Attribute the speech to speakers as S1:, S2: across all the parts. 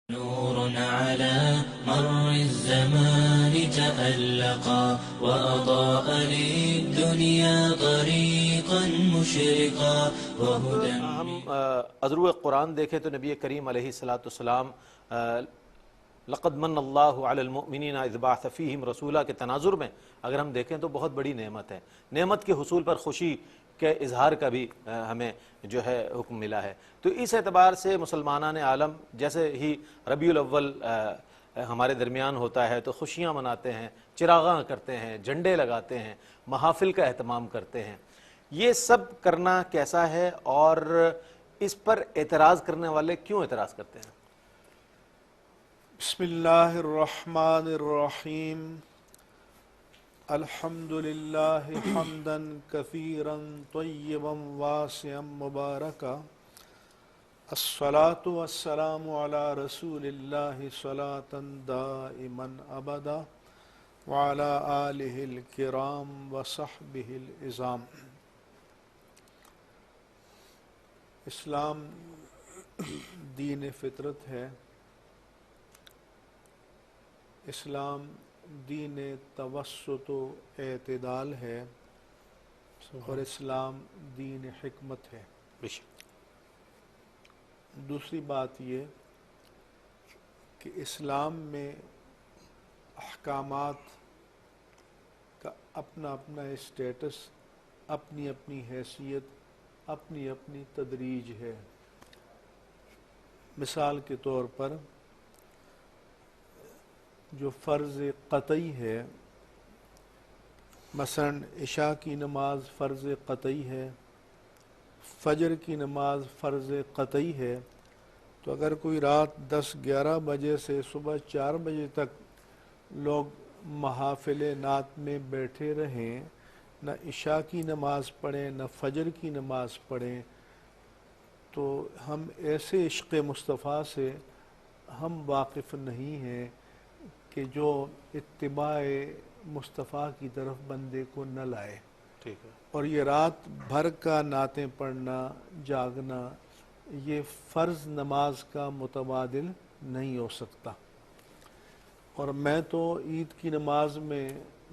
S1: نور على مر الزمان تألقا وأضاء للدنيا طريقا مشرقا وهدى.
S2: ہم عذرو قرآن دیکھیں تو نبی کریم علیہ السلام لقد من اللہ علی المؤمنین اذ بعث فیہم رسولا کے تناظر میں اگر ہم دیکھیں تو بہت بڑی نعمت ہے. نعمت کے حصول پر خوشی کے اظہار کا بھی ہمیں جو ہے حکم ملا ہے. تو اس اعتبار سے مسلمانان عالم جیسے ہی ربیع الاول ہمارے درمیان ہوتا ہے تو خوشیاں مناتے ہیں، چراغاں کرتے ہیں، جھنڈے لگاتے ہیں، محافل کا اہتمام کرتے ہیں. یہ سب کرنا کیسا ہے اور اس پر اعتراض کرنے والے کیوں اعتراض کرتے ہیں؟
S3: بسم اللہ الرحمن الرحیم. الحمد للہ حمدا کثیرا طیبا واسعا مبارکا. الصلاة والسلام علی رسول اللہ صلاة دائما ابدا وعلی آلہ الکرام وصحبہ العظام. اسلام دین فطرت ہے. اسلام دین توسط و اعتدال ہے اور اسلام دین حکمت ہے. دوسری بات یہ کہ اسلام میں احکامات کا اپنا اپنا اسٹیٹس، اپنی اپنی حیثیت، اپنی اپنی تدریج ہے. مثال کے طور پر جو فرض قطعی ہے، مثلا عشاء کی نماز فرض قطعی ہے، فجر کی نماز فرض قطعی ہے، تو اگر کوئی رات 10-11 بجے سے صبح 4 بجے تک لوگ محافل نعت میں بیٹھے رہیں، نہ عشاء کی نماز پڑھیں نہ فجر کی نماز پڑھیں، تو ہم ایسے عشق مصطفیٰ سے ہم واقف نہیں ہیں کہ جو اتباع مصطفیٰ کی طرف بندے کو نہ لائے.
S2: ٹھیک ہے.
S3: اور یہ رات بھر کا نعتیں پڑھنا، جاگنا، یہ فرض نماز کا متبادل نہیں ہو سکتا. اور میں تو عید کی نماز میں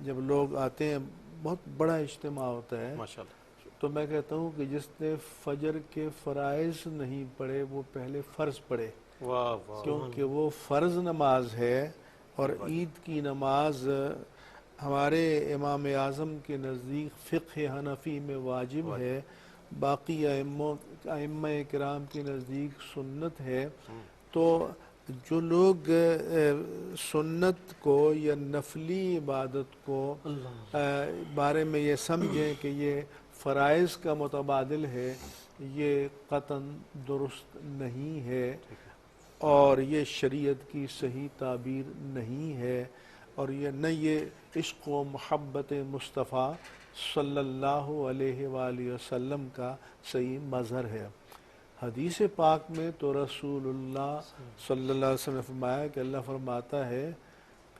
S3: جب لوگ آتے ہیں بہت بڑا اجتماع ہوتا ہے،
S2: ماشاءاللہ.
S3: تو میں کہتا ہوں کہ جس نے فجر کے فرائض نہیں پڑھے وہ پہلے فرض پڑھے،
S2: واہ واہ.
S3: کیونکہ وہ فرض نماز ہے. اور عید کی نماز ہمارے امام اعظم کے نزدیک فقہ حنفی میں واجب ہے، باقی ائمہ کرام کے نزدیک سنت ہے. تو جو لوگ سنت کو یا نفلی عبادت کو بارے میں یہ سمجھیں کہ یہ فرائض کا متبادل ہے، یہ قطعاً درست نہیں ہے اور یہ شریعت کی صحیح تعبیر نہیں ہے، اور یہ عشق و محبت مصطفیٰ صلی اللہ علیہ وآلہ وسلم کا صحیح مظہر ہے. حدیث پاک میں تو رسول اللہ صلی اللہ علیہ وسلم نے فرمایا کہ اللہ فرماتا ہے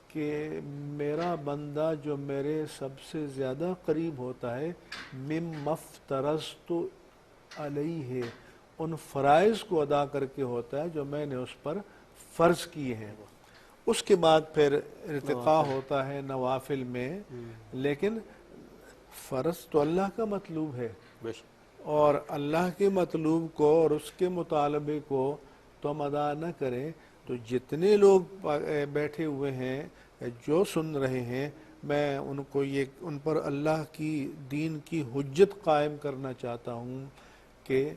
S3: کہ میرا بندہ جو میرے سب سے زیادہ قریب ہوتا ہے مما افترضت علیہ، ان فرائض کو ادا کر کے ہوتا ہے جو میں نے اس پر فرض کیے ہیں. اس کے بعد پھر ارتقاء ہوتا ہے نوافل میں، لیکن فرض تو اللہ کا مطلوب ہے، اور اللہ کے مطلوب کو اور اس کے مطالبے کو تو ہم ادا نہ کریں تو جتنے لوگ بیٹھے ہوئے ہیں جو سن رہے ہیں، میں ان پر اللہ کی دین کی حجت قائم کرنا چاہتا ہوں کہ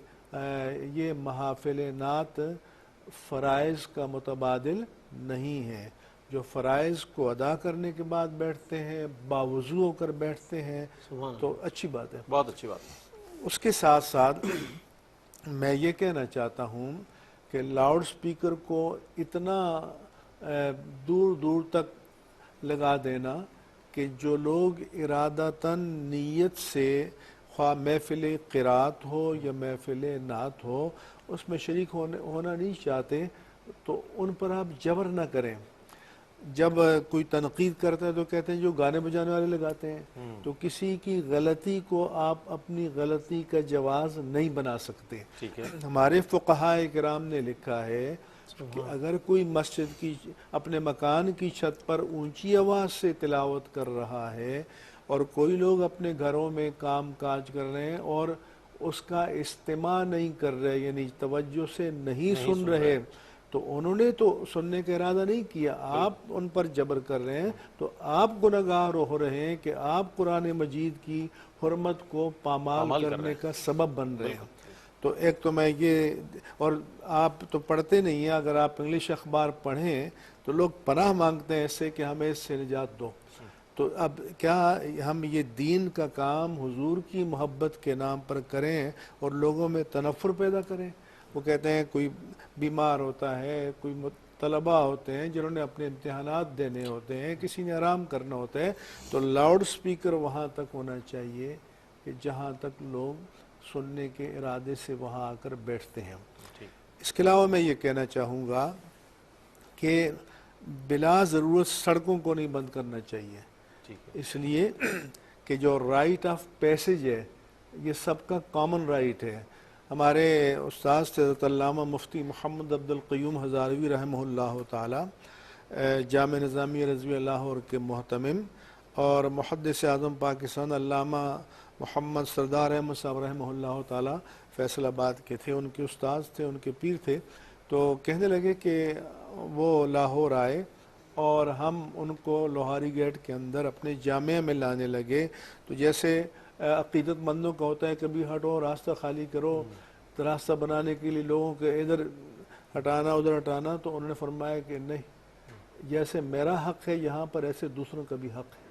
S3: یہ محافل نعت فرائض کا متبادل نہیں ہے. جو فرائض کو ادا کرنے کے بعد بیٹھتے ہیں، باوضو ہو کر بیٹھتے ہیں، تو اچھی بات ہے،
S2: بہت اچھی بات ہے.
S3: اس کے ساتھ ساتھ میں یہ کہنا چاہتا ہوں کہ لاؤڈ سپیکر کو اتنا دور دور تک لگا دینا کہ جو لوگ ارادتاً نیت سے خواہ محفل قرات ہو یا محفل نعت ہو اس میں شریک ہونا نہیں چاہتے، تو ان پر آپ جبر نہ کریں. جب کوئی تنقید کرتا ہے تو کہتے ہیں جو گانے بجانے والے لگاتے ہیں، تو کسی کی غلطی کو آپ اپنی غلطی کا جواز نہیں بنا سکتے.
S2: ٹھیک ہے.
S3: ہمارے فقہاء کرام نے لکھا ہے کہ اگر کوئی مسجد کی اپنے مکان کی چھت پر اونچی آواز سے تلاوت کر رہا ہے اور کوئی لوگ اپنے گھروں میں کام کاج کر رہے ہیں اور اس کا استماع نہیں کر رہے، یعنی توجہ سے نہیں سن رہے، تو انہوں نے تو سننے کا ارادہ نہیں کیا، آپ ان پر جبر کر رہے ہیں، تو آپ گنہگار ہو رہے ہیں کہ آپ قرآن مجید کی حرمت کو پامال کرنے کا سبب بن رہے ہیں۔ تو ایک تو میں یہ، اور آپ تو پڑھتے نہیں ہیں، اگر آپ انگلش اخبار پڑھیں تو لوگ پناہ مانگتے ہیں اس سے کہ ہمیں اس سے نجات دو۔ تو اب کیا ہم یہ دین کا کام حضور کی محبت کے نام پر کریں اور لوگوں میں تنفر پیدا کریں؟ وہ کہتے ہیں کوئی بیمار ہوتا ہے، کوئی طلباء ہوتے ہیں جنہوں نے اپنے امتحانات دینے ہوتے ہیں، کسی نے آرام کرنا ہوتا ہے، تو لاؤڈ سپیکر وہاں تک ہونا چاہیے کہ جہاں تک لوگ سننے کے ارادے سے وہاں آ کر بیٹھتے ہیں۔ اس کے علاوہ میں یہ کہنا چاہوں گا کہ بلا ضرورت سڑکوں کو نہیں بند کرنا چاہیے، اس لیے کہ جو رائٹ آف پیسج ہے یہ سب کا کامن رائٹ ہے۔ ہمارے استاد حضرت علامہ مفتی محمد عبد القیوم ہزاروی رحمہ اللہ تعالی، جامع نظامیہ رضوی اللہ کے محتمم، اور محدث اعظم پاکستان علامہ محمد سردار احمد صاحب رحمہ اللہ تعالی فیصل آباد کے تھے، ان کے استاد تھے، ان کے پیر تھے، تو کہنے لگے کہ وہ لاہور آئے اور ہم ان کو لوہاری گیٹ کے اندر اپنے جامعہ میں لانے لگے، تو جیسے عقیدت مندوں کا ہوتا ہے کبھی ہٹو راستہ خالی کرو، راستہ بنانے کے لیے لوگوں کے ادھر ہٹانا ادھر ہٹانا، تو انہوں نے فرمایا کہ نہیں، جیسے میرا حق ہے یہاں پر ایسے دوسروں کا بھی حق ہے۔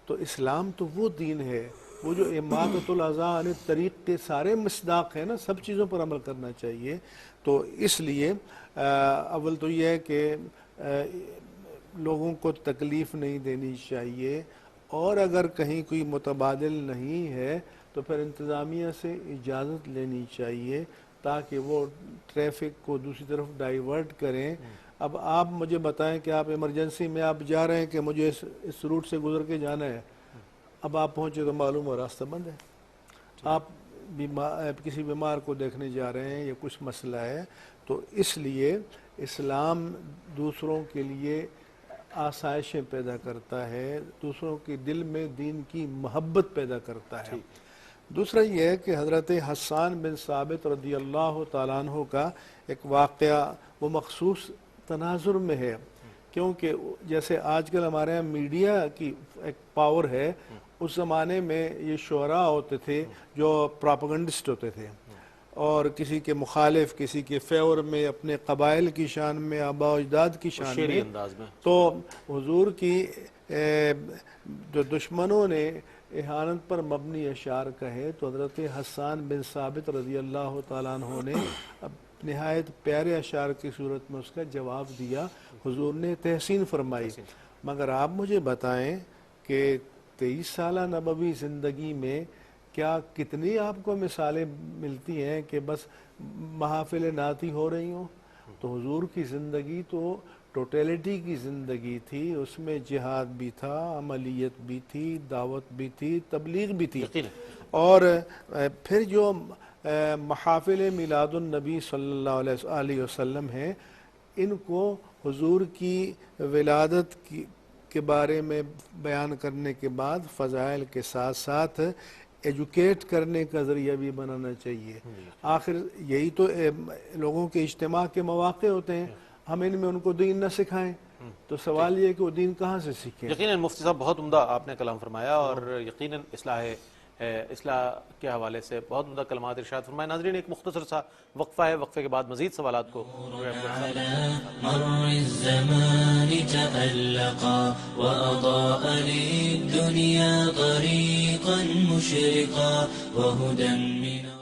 S3: تو اسلام تو وہ دین ہے، وہ جو اماطۃ الاذى عن الطریق کے سارے مصداق ہیں نا، سب چیزوں پر عمل کرنا چاہیے۔ تو اس لیے اول تو یہ ہے کہ لوگوں کو تکلیف نہیں دینی چاہیے، اور اگر کہیں کوئی متبادل نہیں ہے تو پھر انتظامیہ سے اجازت لینی چاہیے تاکہ وہ ٹریفک کو دوسری طرف ڈائیورٹ کریں۔ اب آپ مجھے بتائیں کہ آپ ایمرجنسی میں آپ جا رہے ہیں کہ مجھے اس روٹ سے گزر کے جانا ہے، اب آپ پہنچے تو معلوم ہو راستہ بند ہے، آپ کسی بیمار کو دیکھنے جا رہے ہیں یا کچھ مسئلہ ہے، تو اس لیے اسلام دوسروں کے لیے آسائشیں پیدا کرتا ہے، دوسروں کے دل میں دین کی محبت پیدا کرتا ہے۔ دوسرا یہ ہے کہ حضرت حسان بن ثابت رضی اللہ تعالیٰ عنہ کا ایک واقعہ وہ مخصوص تناظر میں ہے، کیونکہ جیسے آج کل ہمارے یہاں میڈیا کی ایک پاور ہے، اس زمانے میں یہ شعراء ہوتے تھے جو پراپیگنڈسٹ ہوتے تھے، اور کسی کے مخالف، کسی کے فیور میں، اپنے قبائل کی شان میں، آباء و اجداد کی شان میں، تو حضور کی جو دشمنوں نے اہانت پر مبنی اشعار کہے تو حضرت حسان بن ثابت رضی اللہ تعالیٰ عنہ نے نہایت پیارے اشعار کی صورت میں اس کا جواب دیا، حضور نے تحسین فرمائی۔ مگر آپ مجھے بتائیں کہ 23 سالہ نبوی زندگی میں کیا کتنی آپ کو مثالیں ملتی ہیں کہ بس محافل نعتی ہو رہی ہوں؟ تو حضور کی زندگی تو ٹوٹیلٹی کی زندگی تھی، اس میں جہاد بھی تھا، عملیت بھی تھی، دعوت بھی تھی، تبلیغ بھی تھی، اور پھر جو محافل میلاد النبی صلی اللہ علیہ وسلم ہیں، ان کو حضور کی ولادت کے بارے میں بیان کرنے کے بعد فضائل کے ساتھ ساتھ ایجوکیٹ کرنے کا ذریعہ بھی بنانا چاہیے۔ آخر یہی تو لوگوں کے اجتماع کے مواقع ہوتے ہیں، ہم ان میں ان کو دین نہ سکھائیں تو سوال یہ ہے کہ وہ دین کہاں سے سیکھیں؟
S2: یقیناً مفتی صاحب بہت عمدہ آپ نے کلام فرمایا، اور یقیناً اصلاح کے حوالے سے بہت عمدہ کلمات ارشاد فرمائے۔ ناظرین ایک مختصر سا وقفہ ہے، وقفے کے بعد مزید سوالات کو
S1: مر الزمان تألقا وأضاء للدنيا طريقا مشرقا وهدى من